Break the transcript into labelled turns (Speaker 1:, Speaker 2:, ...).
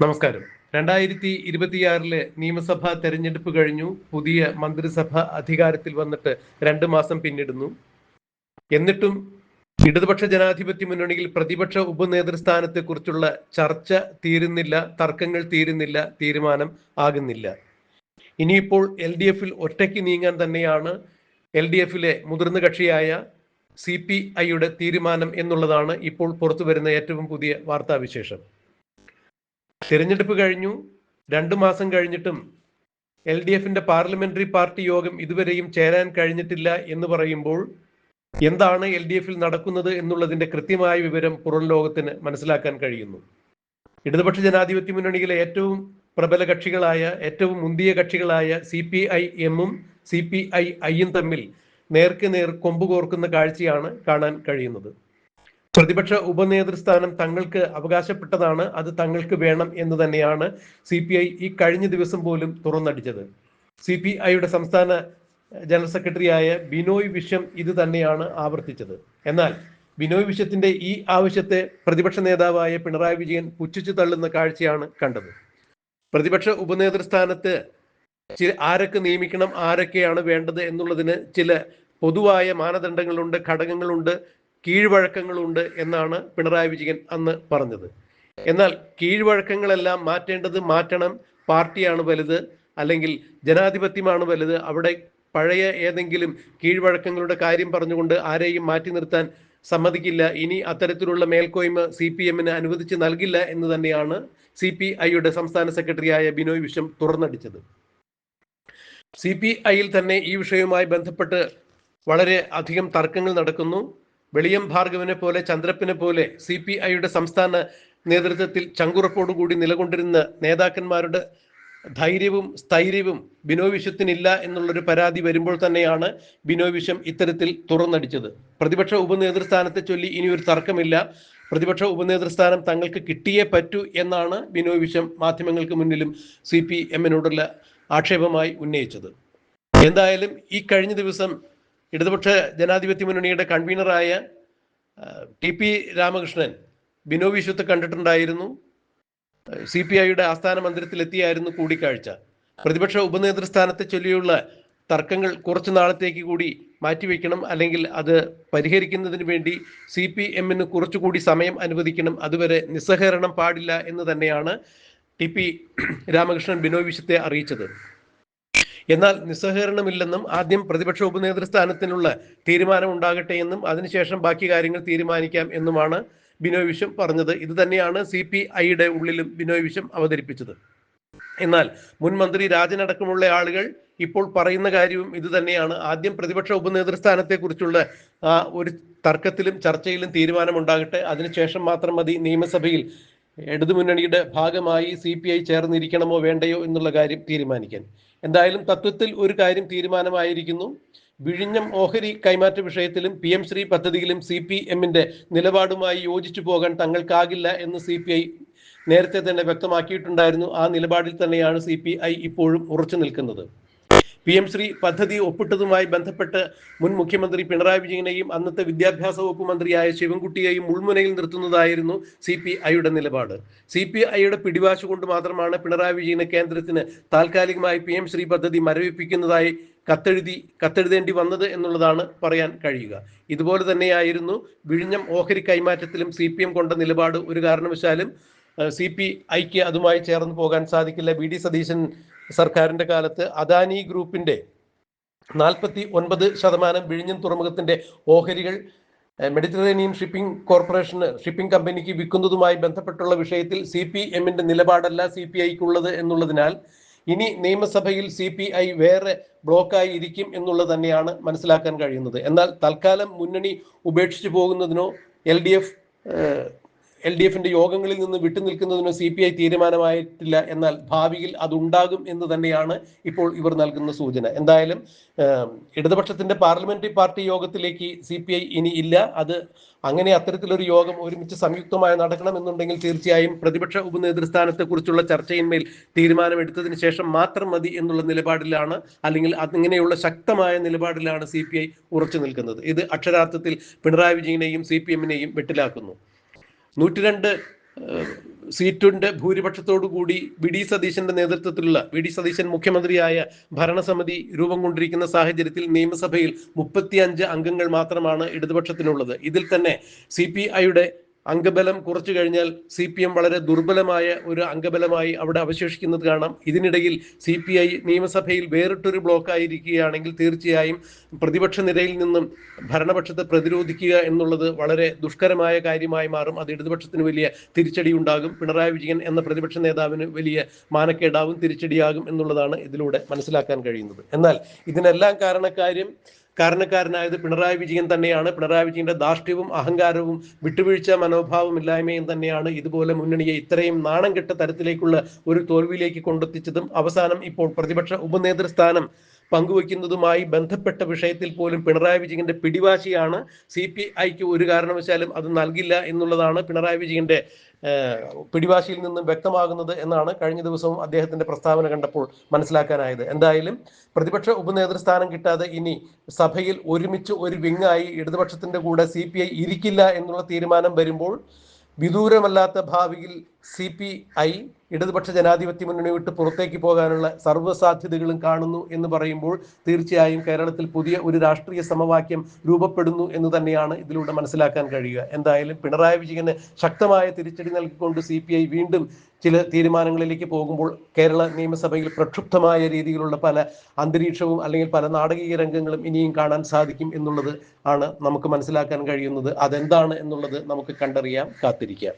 Speaker 1: നമസ്കാരം. 2026 നിയമസഭാ തെരഞ്ഞെടുപ്പ് കഴിഞ്ഞു. പുതിയ മന്ത്രിസഭ അധികാരത്തിൽ വന്നിട്ട് 2 മാസം പിന്നിടുന്നു. എന്നിട്ടും ഇടതുപക്ഷ ജനാധിപത്യ മുന്നണിയിൽ പ്രതിപക്ഷ ഉപനേതൃസ്ഥാനത്തെക്കുറിച്ചുള്ള ചർച്ച തീരുന്നില്ല, തർക്കങ്ങൾ തീരുന്നില്ല, തീരുമാനം ആകുന്നില്ല. ഇനിയിപ്പോൾ LDF-ൽ ഒറ്റയ്ക്ക് നീങ്ങാൻ തന്നെയാണ് LDF-ലെ മുതിർന്ന കക്ഷിയായ CPI-യുടെ തീരുമാനം എന്നുള്ളതാണ് ഇപ്പോൾ പുറത്തുവരുന്ന ഏറ്റവും പുതിയ വാർത്താവിശേഷം. തിരഞ്ഞെടുപ്പ് കഴിഞ്ഞു, 2 മാസം കഴിഞ്ഞിട്ടും LDF-ന്റെ പാർലമെന്ററി പാർട്ടി യോഗം ഇതുവരെയും ചേരാൻ കഴിഞ്ഞിട്ടില്ല എന്ന് പറയുമ്പോൾ എന്താണ് LDF-ൽ നടക്കുന്നത് എന്നുള്ളതിന്റെ കൃത്യമായ വിവരം പുറം ലോകത്തിന് മനസ്സിലാക്കാൻ കഴിയുന്നു. ഇടതുപക്ഷ ജനാധിപത്യ മുന്നണിയിലെ ഏറ്റവും പ്രബല കക്ഷികളായ, ഏറ്റവും മുന്തിയ കക്ഷികളായ CPI-എമ്മും CPI-യും തമ്മിൽ നേർക്ക് നേർ കൊമ്പ് കോർക്കുന്ന കാഴ്ചയാണ് കാണാൻ കഴിയുന്നത്. പ്രതിപക്ഷ ഉപനേതൃസ്ഥാനം തങ്ങൾക്ക് അവകാശപ്പെട്ടതാണ്, അത് തങ്ങൾക്ക് വേണം എന്ന് തന്നെയാണ് CPI ഈ കഴിഞ്ഞ ദിവസം പോലും തുറന്നടിച്ചത്. CPI-യുടെ സംസ്ഥാന ജനറൽ സെക്രട്ടറിയായ ബിനോയ് വിശ്വം ഇത് തന്നെയാണ് ആവർത്തിച്ചത്. എന്നാൽ ബിനോയ് വിശ്വത്തിന്റെ ഈ ആവശ്യത്തെ പ്രതിപക്ഷ നേതാവായ പിണറായി വിജയൻ പുച്ഛിച്ചു തള്ളുന്ന കാഴ്ചയാണ് കണ്ടത്. പ്രതിപക്ഷ ഉപനേതൃസ്ഥാനത്ത് ആരൊക്കെ നിയമിക്കണം, ആരൊക്കെയാണ് വേണ്ടത് എന്നുള്ളതിന് ചില പൊതുവായ മാനദണ്ഡങ്ങളുണ്ട്, ഘടകങ്ങളുണ്ട്, കീഴ്വഴക്കങ്ങളുണ്ട് എന്നാണ് പിണറായി വിജയൻ അന്ന് പറഞ്ഞത്. എന്നാൽ കീഴ്വഴക്കങ്ങളെല്ലാം മാറ്റണം, പാർട്ടിയാണ് വലുത്, അല്ലെങ്കിൽ ജനാധിപത്യമാണ് വലുത്, അവിടെ പഴയ ഏതെങ്കിലും കീഴ്വഴക്കങ്ങളുടെ കാര്യം പറഞ്ഞുകൊണ്ട് ആരെയും മാറ്റി നിർത്താൻ സമ്മതിക്കില്ല, ഇനി അത്തരത്തിലുള്ള മേൽക്കോയ്മ CPM-ന് അനുവദിച്ച് നൽകില്ല എന്ന് തന്നെയാണ് CPI-യുടെ സംസ്ഥാന സെക്രട്ടറിയായ ബിനോയ് വിശ്വം തുറന്നടിച്ചത്. CPI-യിൽ തന്നെ ഈ വിഷയവുമായി ബന്ധപ്പെട്ട് വളരെ അധികം തർക്കങ്ങൾ നടക്കുന്നു. വെളിയം ഭാർഗവനെ പോലെ, ചന്ദ്രപ്പനെ പോലെ CPI-യുടെ സംസ്ഥാന നേതൃത്വത്തിൽ ചങ്കുറപ്പോടുകൂടി നിലകൊണ്ടിരുന്ന നേതാക്കന്മാരുടെ ധൈര്യവും സ്ഥൈര്യവും ബിനോയ് വിശ്വത്തിനില്ല എന്നുള്ളൊരു പരാതി വരുമ്പോൾ തന്നെയാണ് ബിനോയ് വിശ്വം ഇത്തരത്തിൽ തുറന്നടിച്ചത്. പ്രതിപക്ഷ ഉപനേതൃസ്ഥാനത്തെ ചൊല്ലി ഇനി ഒരു തർക്കമില്ല, പ്രതിപക്ഷ ഉപനേതൃസ്ഥാനം തങ്ങൾക്ക് കിട്ടിയേ പറ്റൂ എന്നാണ് ബിനോയ് വിശ്വം മാധ്യമങ്ങൾക്ക് മുന്നിലും CPM-നോടുള്ള ആക്ഷേപമായി ഉന്നയിച്ചത്. എന്തായാലും ഈ കഴിഞ്ഞ ദിവസം ഇടതുപക്ഷ ജനാധിപത്യ മുന്നണിയുടെ കൺവീനറായ TP രാമകൃഷ്ണൻ ബിനോയ് വിശ്വത്തെ കണ്ടിട്ടുണ്ടായിരുന്നു. CPI-യുടെ ആസ്ഥാന മന്ദിരത്തിലെത്തിയായിരുന്നു കൂടിക്കാഴ്ച. പ്രതിപക്ഷ ഉപനേതൃസ്ഥാനത്തെ ചൊല്ലിയുള്ള തർക്കങ്ങൾ കുറച്ചു നാളത്തേക്ക് കൂടി മാറ്റിവെക്കണം, അല്ലെങ്കിൽ അത് പരിഹരിക്കുന്നതിന് വേണ്ടി CPM-ന് കുറച്ചുകൂടി സമയം അനുവദിക്കണം, അതുവരെ നിസ്സഹകരണം പാടില്ല എന്ന് തന്നെയാണ് TP രാമകൃഷ്ണൻ ബിനോയ് വിശ്വത്തെ അറിയിച്ചത്. എന്നാൽ നിസ്സഹകരണമില്ലെന്നും ആദ്യം പ്രതിപക്ഷ ഉപനേതൃസ്ഥാനത്തിനുള്ള തീരുമാനം ഉണ്ടാകട്ടെ എന്നും അതിനുശേഷം ബാക്കി കാര്യങ്ങൾ തീരുമാനിക്കാം എന്നുമാണ് ബിനോയ് വിശ്വം പറഞ്ഞത്. ഇത് തന്നെയാണ് CPI-യുടെ ഉള്ളിലും ബിനോയ് വിശ്വം അവതരിപ്പിച്ചത്. എന്നാൽ മുൻ മന്ത്രി രാജനടക്കമുള്ള ആളുകൾ ഇപ്പോൾ പറയുന്ന കാര്യവും ഇത് തന്നെയാണ്. ആദ്യം പ്രതിപക്ഷ ഉപനേതൃസ്ഥാനത്തെ കുറിച്ചുള്ള ഒരു തർക്കത്തിലും ചർച്ചയിലും തീരുമാനമുണ്ടാകട്ടെ, അതിനുശേഷം മാത്രം മതി നിയമസഭയിൽ ഇടതുമുന്നണിയുടെ ഭാഗമായി CPI ചേർന്നിരിക്കണമോ വേണ്ടയോ എന്നുള്ള കാര്യം തീരുമാനിക്കാൻ. എന്തായാലും തത്വത്തിൽ ഒരു കാര്യം തീരുമാനമായിരിക്കുന്നു. വിഴിഞ്ഞം ഓഹരി കൈമാറ്റ വിഷയത്തിലും PM ശ്രീ പദ്ധതിയിലും CPM-ന്റെ നിലപാടുമായി യോജിച്ചു പോകാൻ തങ്ങൾക്കാകില്ല എന്ന് CPI നേരത്തെ തന്നെ വ്യക്തമാക്കിയിട്ടുണ്ടായിരുന്നു. ആ നിലപാടിൽ തന്നെയാണ് CPI ഇപ്പോഴും ഉറച്ചു നിൽക്കുന്നത്. PM ശ്രീ പദ്ധതി ഒപ്പിട്ടതുമായി ബന്ധപ്പെട്ട് മുൻ മുഖ്യമന്ത്രി പിണറായി വിജയനെയും അന്നത്തെ വിദ്യാഭ്യാസ വകുപ്പ് മന്ത്രിയായ ശിവൻകുട്ടിയെയും മുൾമുനയിൽ നിർത്തുന്നതായിരുന്നു CPI-യുടെ നിലപാട്. CPI-യുടെ പിടിവാശി കൊണ്ട് മാത്രമാണ് പിണറായി വിജയന് കേന്ദ്രത്തിന് താൽക്കാലികമായി PM ശ്രീ പദ്ധതി മരവിപ്പിക്കുന്നതായി കത്തെഴുതേണ്ടി വന്നത് എന്നുള്ളതാണ് പറയാൻ കഴിയുക. ഇതുപോലെ തന്നെയായിരുന്നു വിഴിഞ്ഞം ഓഹരി കൈമാറ്റത്തിലും CPM കൊണ്ട നിലപാട്. ഒരു കാരണവശാലും CPI-ക്ക് അതുമായി ചേർന്ന് പോകാൻ സാധിക്കില്ല. VD സതീശൻ സർക്കാരിന്റെ കാലത്ത് അദാനി ഗ്രൂപ്പിന്റെ 49% വിഴിഞ്ഞം തുറമുഖത്തിന്റെ ഓഹരികൾ മെഡിറ്ററേനിയൻ ഷിപ്പിംഗ് കോർപ്പറേഷന്, ഷിപ്പിംഗ് കമ്പനിക്ക് വിൽക്കുന്നതുമായി ബന്ധപ്പെട്ടുള്ള വിഷയത്തിൽ CPM-ന്റെ നിലപാടല്ല CPI-ക്കുള്ളത് എന്നുള്ളതിനാൽ ഇനി നിയമസഭയിൽ CPI വേറെ ബ്ലോക്കായി ഇരിക്കും എന്നുള്ളത് തന്നെയാണ് മനസ്സിലാക്കാൻ കഴിയുന്നത്. എന്നാൽ തൽക്കാലം മുന്നണി ഉപേക്ഷിച്ചു പോകുന്നതിനോ LDF-ന്റെ യോഗങ്ങളിൽ നിന്ന് വിട്ടുനിൽക്കുന്നതിനോ CPI തീരുമാനമായിട്ടില്ല. എന്നാൽ ഭാവിയിൽ അതുണ്ടാകും എന്ന് തന്നെയാണ് ഇപ്പോൾ ഇവർ നൽകുന്ന സൂചന. എന്തായാലും ഇടതുപക്ഷത്തിന്റെ പാർലമെന്ററി പാർട്ടി യോഗത്തിലേക്ക് CPI ഇനി ഇല്ല. അത് അങ്ങനെ അത്തരത്തിലൊരു യോഗം ഒരുമിച്ച് സംയുക്തമായി നടക്കണമെന്നുണ്ടെങ്കിൽ തീർച്ചയായും പ്രതിപക്ഷ ഉപനേതൃസ്ഥാനത്തെ കുറിച്ചുള്ള ചർച്ചയിന്മേൽ തീരുമാനമെടുത്തതിന് ശേഷം മാത്രം മതി എന്നുള്ള നിലപാടിലാണ്, അല്ലെങ്കിൽ അങ്ങനെയുള്ള ശക്തമായ നിലപാടിലാണ് CPI ഉറച്ചു നിൽക്കുന്നത്. ഇത് അക്ഷരാർത്ഥത്തിൽ പിണറായി വിജയനെയും CPM-നെയും വെട്ടിലാക്കുന്നു. 102 സീറ്റിന്റെ ഭൂരിപക്ഷത്തോടു കൂടി വി.ഡി. സതീശന്റെ നേതൃത്വത്തിലുള്ള വി.ഡി. സതീശൻ മുഖ്യമന്ത്രിയായ ഭരണസമിതി രൂപം കൊണ്ടിരിക്കുന്ന സാഹചര്യത്തിൽ നിയമസഭയിൽ 35 അംഗങ്ങൾ മാത്രമാണ് ഇടതുപക്ഷത്തിനുള്ളത്. ഇതിൽ തന്നെ CPIയുടെ അംഗബലം കുറച്ചു കഴിഞ്ഞാൽ CPM വളരെ ദുർബലമായ ഒരു അംഗബലമായി അവിടെ അവശേഷിക്കുന്നത് കാണാം. ഇതിനിടയിൽ CPI നിയമസഭയിൽ വേറിട്ടൊരു ബ്ലോക്കായിരിക്കുകയാണെങ്കിൽ തീർച്ചയായും പ്രതിപക്ഷ നിരയിൽ നിന്നും ഭരണപക്ഷത്തെ പ്രതിരോധിക്കുക എന്നുള്ളത് വളരെ ദുഷ്കരമായ കാര്യമായി മാറും. അത് ഇടതുപക്ഷത്തിന് വലിയ തിരിച്ചടി ഉണ്ടാകും. പിണറായി വിജയൻ എന്ന പ്രതിപക്ഷ നേതാവിന് വലിയ മാനക്കേടാവും തിരിച്ചടിയാകും എന്നുള്ളതാണ് ഇതിലൂടെ മനസ്സിലാക്കാൻ കഴിയുന്നത്. എന്നാൽ ഇതിനെല്ലാം കാരണക്കാരനായത് പിണറായി വിജയൻ തന്നെയാണ്. പിണറായി വിജയന്റെ ധാർഷ്ട്യവും അഹങ്കാരവും വിട്ടുവീഴ്ച മനോഭാവം ഇല്ലായ്മയും തന്നെയാണ് ഇതുപോലെ മുന്നണിയെ ഇത്രയും നാണം കെട്ട തരത്തിലേക്കുള്ള ഒരു തോൽവിയിലേക്ക് കൊണ്ടെത്തിച്ചതും അവസാനം ഇപ്പോൾ പ്രതിപക്ഷ ഉപനേതൃസ്ഥാനം പങ്കുവയ്ക്കുന്നതുമായി ബന്ധപ്പെട്ട വിഷയത്തിൽ പോലും പിണറായി വിജയന്റെ പിടിവാശിയാണ്. CPIക്ക് ഒരു കാരണവശാലും അത് നൽകില്ല എന്നുള്ളതാണ് പിണറായി വിജയന്റെ പിടിവാശിയിൽ നിന്നും വ്യക്തമാകുന്നത് എന്നാണ് കഴിഞ്ഞ ദിവസവും അദ്ദേഹത്തിന്റെ പ്രസ്താവന കണ്ടപ്പോൾ മനസ്സിലാക്കാനായത്. എന്തായാലും പ്രതിപക്ഷ ഉപനേതൃസ്ഥാനം കിട്ടാതെ ഇനി സഭയിൽ ഒരുമിച്ച് ഒരു വിങ്ങായി ഇടതുപക്ഷത്തിന്റെ കൂടെ CPI ഇരിക്കില്ല എന്നുള്ള തീരുമാനം വരുമ്പോൾ വിദൂരമല്ലാത്ത ഭാവിയിൽ CPI ഇടതുപക്ഷ ജനാധിപത്യ മുന്നണി വിട്ട് പുറത്തേക്ക് പോകാനുള്ള സർവ്വസാധ്യതകളും കാണുന്നു എന്ന് പറയുമ്പോൾ തീർച്ചയായും കേരളത്തിൽ പുതിയ ഒരു രാഷ്ട്രീയ സമവാക്യം രൂപപ്പെടുന്നു എന്ന് തന്നെയാണ് ഇതിലൂടെ മനസ്സിലാക്കാൻ കഴിയുക. എന്തായാലും പിണറായി വിജയന് ശക്തമായ തിരിച്ചടി നൽകിക്കൊണ്ട് CPI വീണ്ടും ചില തീരുമാനങ്ങളിലേക്ക് പോകുമ്പോൾ കേരള നിയമസഭയിൽ പ്രക്ഷുബ്ധമായ രീതിയിലുള്ള പല അന്തരീക്ഷവും അല്ലെങ്കിൽ പല നാടകീയ രംഗങ്ങളും ഇനിയും കാണാൻ സാധിക്കും എന്നുള്ളത് ആണ് നമുക്ക് മനസ്സിലാക്കാൻ കഴിയുന്നത്. അതെന്താണ് എന്നുള്ളത് നമുക്ക് കണ്ടറിയാം, കാത്തിരിക്കാം.